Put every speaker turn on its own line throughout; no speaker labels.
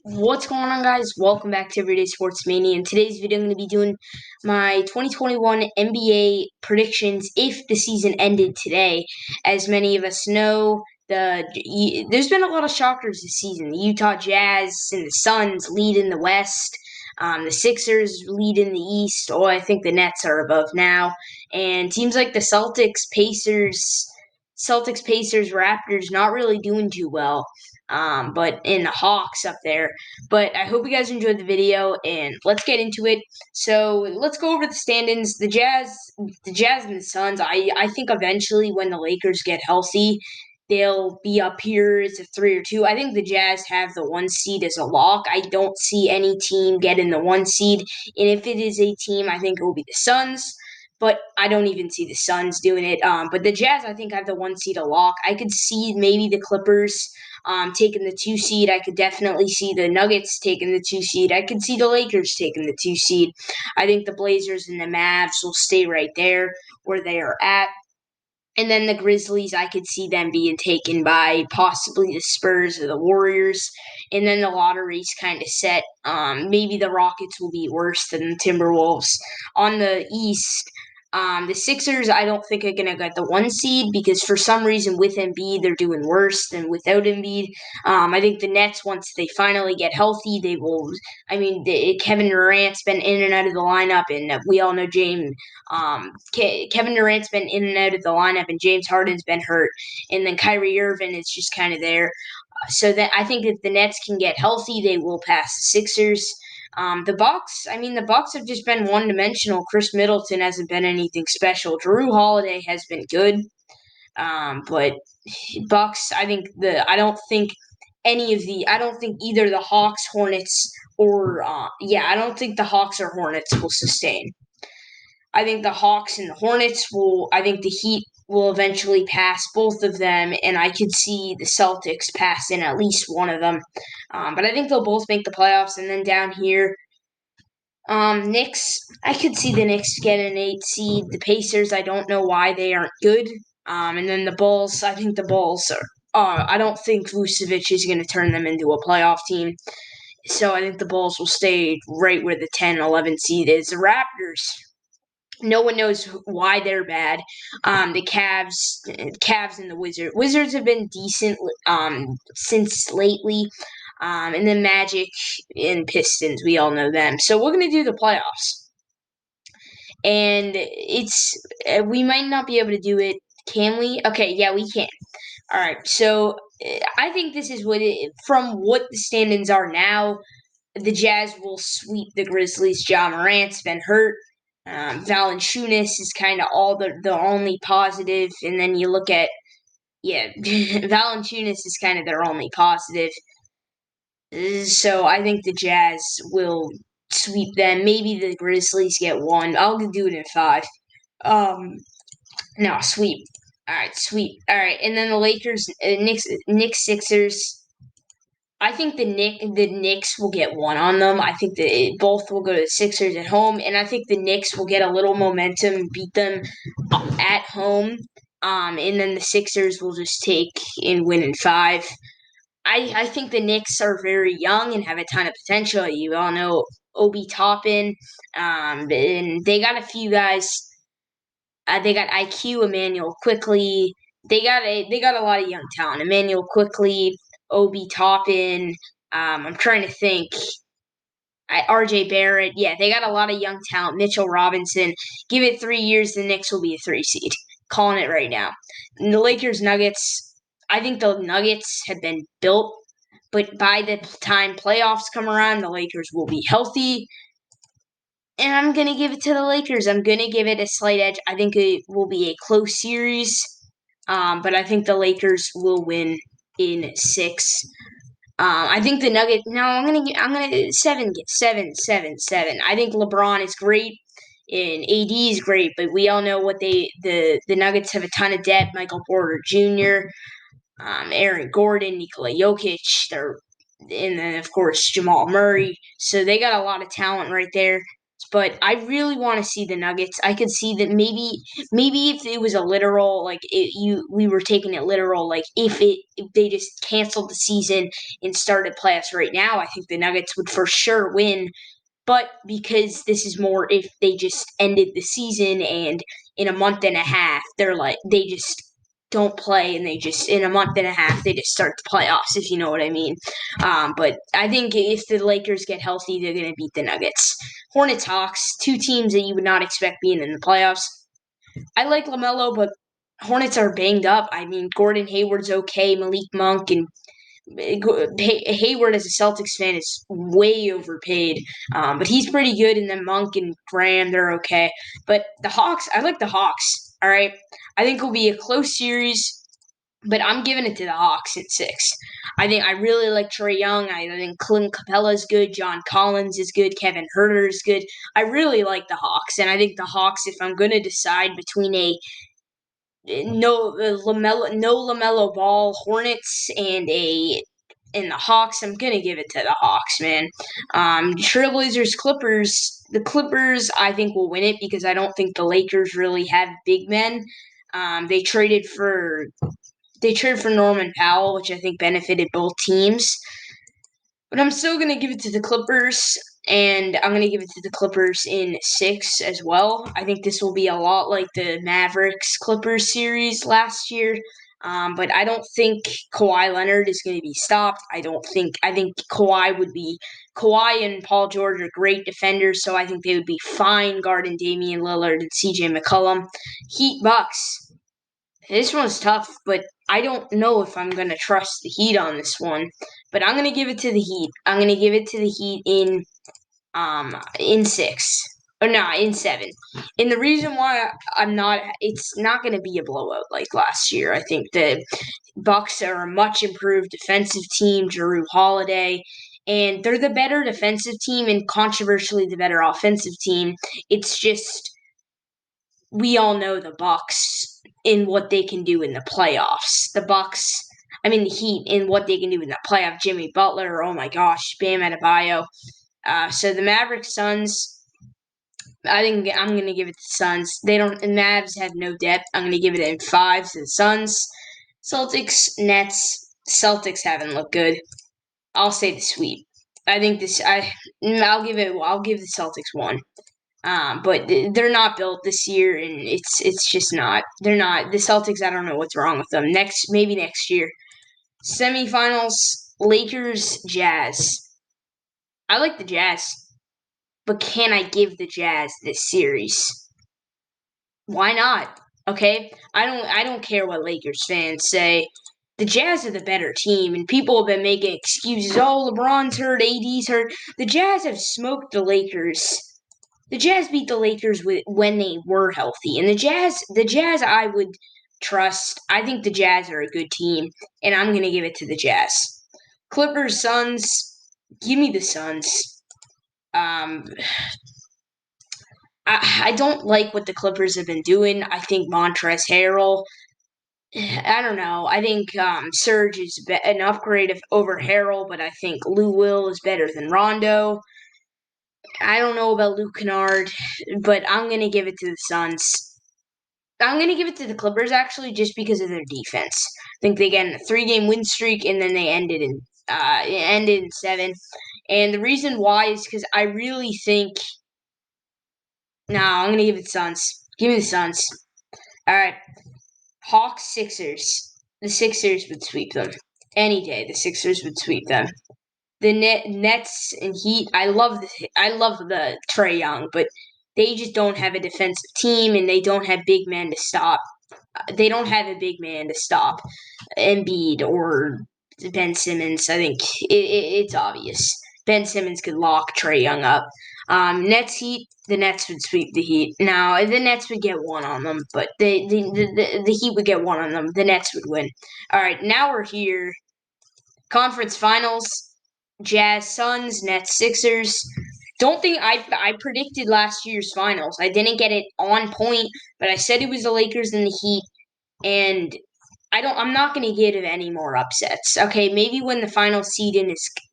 What's going on, guys? Welcome back to Everyday Sports Mania. In today's video, I'm going to be doing my 2021 NBA predictions if the season ended today. As many of us know, there's been a lot of shockers this season. The Utah Jazz and the Suns lead in the West. The Sixers lead in the East. Oh, I think the Nets are above now. And teams like the Celtics, Pacers, Raptors, not really doing too well. But in the Hawks up there. But I hope you guys enjoyed the video, and let's get into it. So let's go over the standings. The Jazz and the Suns. I think eventually when the Lakers get healthy, they'll be up here as a 3 or 2. I think the Jazz have the 1 seed as a lock. I don't see any team getting the 1 seed, and if it is a team, I think it will be the Suns. But I don't even see the Suns doing it. But the Jazz, I think, have the 1 seed a lock. I could see maybe the Clippers taking the 2 seed. I could definitely see the Nuggets taking the 2 seed. I could see the Lakers taking the 2 seed. I think the Blazers and the Mavs will stay right there where they are at. And then the Grizzlies, I could see them being taken by possibly the Spurs or the Warriors. And then the lottery's kind of set. Maybe the Rockets will be worse than the Timberwolves. On the East, the Sixers, I don't think are going to get the 1 seed because for some reason with Embiid, they're doing worse than without Embiid. I think the Nets, once they finally get healthy, they will. Kevin Durant's been in and out of the lineup, and we all know Kevin Durant's been in and out of the lineup, and James Harden's been hurt, and then Kyrie Irving is just kind of there. So that I think if the Nets can get healthy, they will pass the Sixers. The Bucks have just been one-dimensional. Chris Middleton hasn't been anything special. Drew Holiday has been good, but Bucks. I don't think either the Hawks, Hornets, or I don't think the Hawks or Hornets will sustain. I think the Hawks and the Hornets will. I think the Heat will eventually pass both of them, and I could see the Celtics passing at least one of them. But I think they'll both make the playoffs. And then down here, Knicks. I could see the Knicks get an 8 seed. The Pacers. I don't know why they aren't good. And then the Bulls. I think the Bulls are. I don't think Vucevic is going to turn them into a playoff team. So I think the Bulls will stay right where the 10, 11 seed is. The Raptors. No one knows why they're bad. The Cavs and the Wizards. Wizards have been decent since lately. And then Magic and Pistons, we all know them. So we're gonna do the playoffs, and we might not be able to do it. Can we? Okay, yeah, we can. All right. So I think this is from what the standings are now. The Jazz will sweep the Grizzlies. Ja Morant's been hurt. Valanciunas is kind of all the only positive, and then you look at Valanciunas is kind of their only positive. So I think the Jazz will sweep them. Maybe the Grizzlies get one. I'll do it in 5. Um, no, sweep. All right, sweep. All right, and then the Lakers, Knicks, Sixers. I think the Knicks will get one on them. I think that both will go to the Sixers at home, and I think the Knicks will get a little momentum, beat them at home, and then the Sixers will just take and win in 5. I think the Knicks are very young and have a ton of potential. You all know Obi Toppin, and they got a few guys. They got IQ, Emmanuel Quickly. They got a lot of young talent. Emmanuel Quickly, Obi Toppin. I'm trying to think. RJ Barrett. Yeah, they got a lot of young talent. Mitchell Robinson. Give it 3 years, the Knicks will be a 3 seed. Calling it right now. And the Lakers Nuggets. I think the Nuggets have been built, but by the time playoffs come around, the Lakers will be healthy. And I'm going to give it to the Lakers. I'm going to give it a slight edge. I think it will be a close series, but I think the Lakers will win in 6. I think the Nuggets. No, I'm gonna 7. I think LeBron is great and AD is great, but we all know what the Nuggets have a ton of depth. Michael Porter Jr., Aaron Gordon, Nikola Jokic. And then of course Jamal Murray. So they got a lot of talent right there. but I really want to see the Nuggets. I could see that maybe if it was a literal we were taking it literal, like if they just canceled the season and started playoffs right now, I think the Nuggets would for sure win. But because this is more if they just ended the season and in a month and a half they just don't play and they just in a month and a half they just start the playoffs, if you know what I mean. But I think if the Lakers get healthy, they're going to beat the Nuggets. Hornets, Hawks, two teams that you would not expect being in the playoffs. I like LaMelo, but Hornets are banged up. I mean, Gordon Hayward's okay, Malik Monk and Hayward as a Celtics fan is way overpaid, but he's pretty good. And then Monk and Graham, they're okay. But the Hawks, I like the Hawks. All right, I think it'll be a close series, but I'm giving it to the Hawks at 6. I think I really like Trae Young. I think Clint Capella is good. John Collins is good. Kevin Huerter is good. I really like the Hawks, and I think the Hawks. If I'm going to decide between a no Lamelo Ball Hornets and the Hawks, I'm gonna give it to the Hawks, man. Trailblazers Clippers. The Clippers, I think, will win it because I don't think the Lakers really have big men. They traded for Norman Powell, which I think benefited both teams. But I'm still going to give it to the Clippers, and I'm going to give it to the Clippers in 6 as well. I think this will be a lot like the Mavericks Clippers series last year. But I don't think Kawhi Leonard is going to be stopped. I think Kawhi and Paul George are great defenders, so I think they would be fine guarding Damian Lillard and CJ McCollum. Heat Bucks. This one's tough, but I don't know if I'm going to trust the Heat on this one. But I'm going to give it to the Heat. I'm going to give it to the Heat in 6. Or no, in 7. And the reason why it's not going to be a blowout like last year. I think the Bucks are a much improved defensive team, Jrue Holiday, and they're the better defensive team and controversially the better offensive team. It's just we all know the Bucks in what they can do in the playoffs. The Heat in what they can do in the playoff. Jimmy Butler, oh my gosh, Bam Adebayo. So the Mavericks Suns. I think I'm gonna give it to the Suns. The Mavs have no depth. I'm gonna give it in 5 to the Suns. Celtics, Nets. Celtics haven't looked good. I'll say the sweep. I think this. I'll give the Celtics 1. But they're not built this year, and it's just not. They're not the Celtics. I don't know what's wrong with them. Maybe next year, semifinals, Lakers, Jazz. I like the Jazz, but can I give the Jazz this series? Why not? Okay, I don't care what Lakers fans say. The Jazz are the better team, and people have been making excuses. Oh, LeBron's hurt, AD's hurt. The Jazz have smoked the Lakers. The Jazz beat the Lakers when they were healthy, and the Jazz I would trust. I think the Jazz are a good team, and I'm gonna give it to the Jazz. Clippers, Suns. Give me the Suns. Um, I don't like what the Clippers have been doing. I think Montrezl Harrell. I don't know. I think Serge is an upgrade over Harrell, but I think Lou Will is better than Rondo. I don't know about Luke Kennard, but I'm gonna give it to the Suns. I'm gonna give it to the Clippers actually, just because of their defense. I think they get a 3-game win streak, and then they ended in 7. And the reason why is because I really think. No, I'm gonna give it Suns. Give me the Suns. All right, Hawks Sixers. The Sixers would sweep them any day. The Sixers would sweep them. The Nets and Heat. I love the Trae Young, but they just don't have a defensive team, and they don't have big men to stop. They don't have a big man to stop Embiid or Ben Simmons. I think it's obvious. Ben Simmons could lock Trae Young up. Nets Heat. The Nets would sweep the Heat. Now the Nets would get 1 on them, but the Heat would get 1 on them. The Nets would win. All right, now we're here. Conference Finals. Jazz, Suns, Nets, Sixers. Don't think I predicted last year's finals. I didn't get it on point, but I said it was the Lakers and the Heat, and I'm not going to give any more upsets. Okay, maybe when the final seeding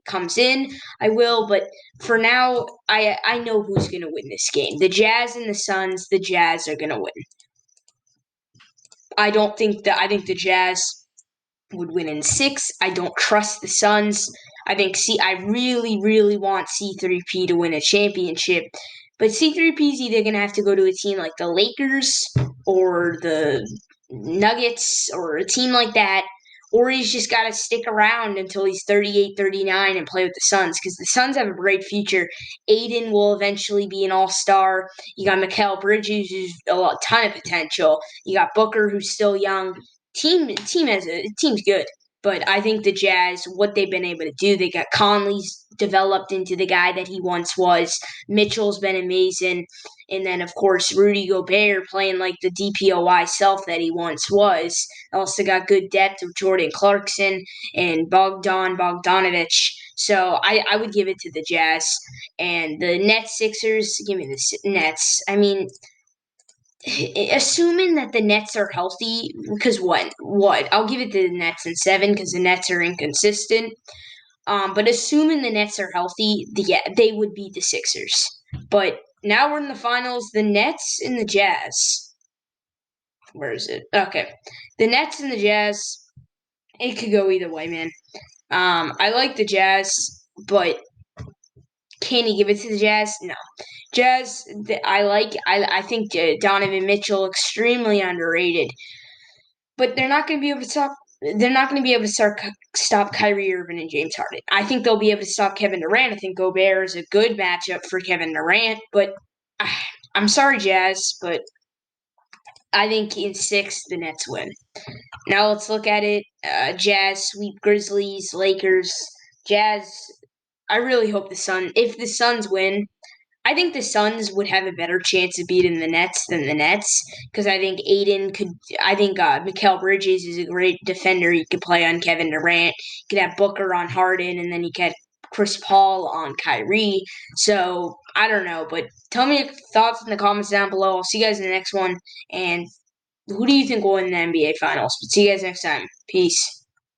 comes in, I will. But for now, I know who's going to win this game. The Jazz and the Suns. The Jazz are going to win. I think the Jazz would win in 6. I don't trust the Suns. I really, really want C3P to win a championship. But C3P is either going to have to go to a team like the Lakers or the Nuggets or a team like that, or he's just got to stick around until he's 38, 39 and play with the Suns because the Suns have a great future. Aiden will eventually be an all-star. You got Mikal Bridges, who's a ton of potential. You got Booker, who's still young. Team's good. But I think the Jazz, what they've been able to do, they got Conley's developed into the guy that he once was. Mitchell's been amazing. And then, of course, Rudy Gobert playing like the DPOY self that he once was. Also got good depth with Jordan Clarkson and Bogdan Bogdanovic. So I would give it to the Jazz. And the Nets Sixers, give me the Nets. I mean, assuming that the Nets are healthy, because what? I'll give it to the Nets in 7 because the Nets are inconsistent. But assuming the Nets are healthy, they would beat the Sixers. But now we're in the finals. The Nets and the Jazz. Where is it? Okay, the Nets and the Jazz. It could go either way, man. I like the Jazz, but can he give it to the Jazz? No. Jazz, I think Donovan Mitchell extremely underrated, but they're not going to be able to stop. They're not going to be able to stop Kyrie Irving and James Harden. I think they'll be able to stop Kevin Durant. I think Gobert is a good matchup for Kevin Durant, but I'm sorry, Jazz, but I think in 6 the Nets win. Now let's look at it. Jazz sweep Grizzlies, Lakers. Jazz. I really hope if the Suns win, I think the Suns would have a better chance of beating the Nets than the Nets because I think Aiden could. I think Mikal Bridges is a great defender. He could play on Kevin Durant. You could have Booker on Harden, and then you could have Chris Paul on Kyrie. So I don't know, but tell me your thoughts in the comments down below. I'll see you guys in the next one. And who do you think will win the NBA Finals? But see you guys next time. Peace.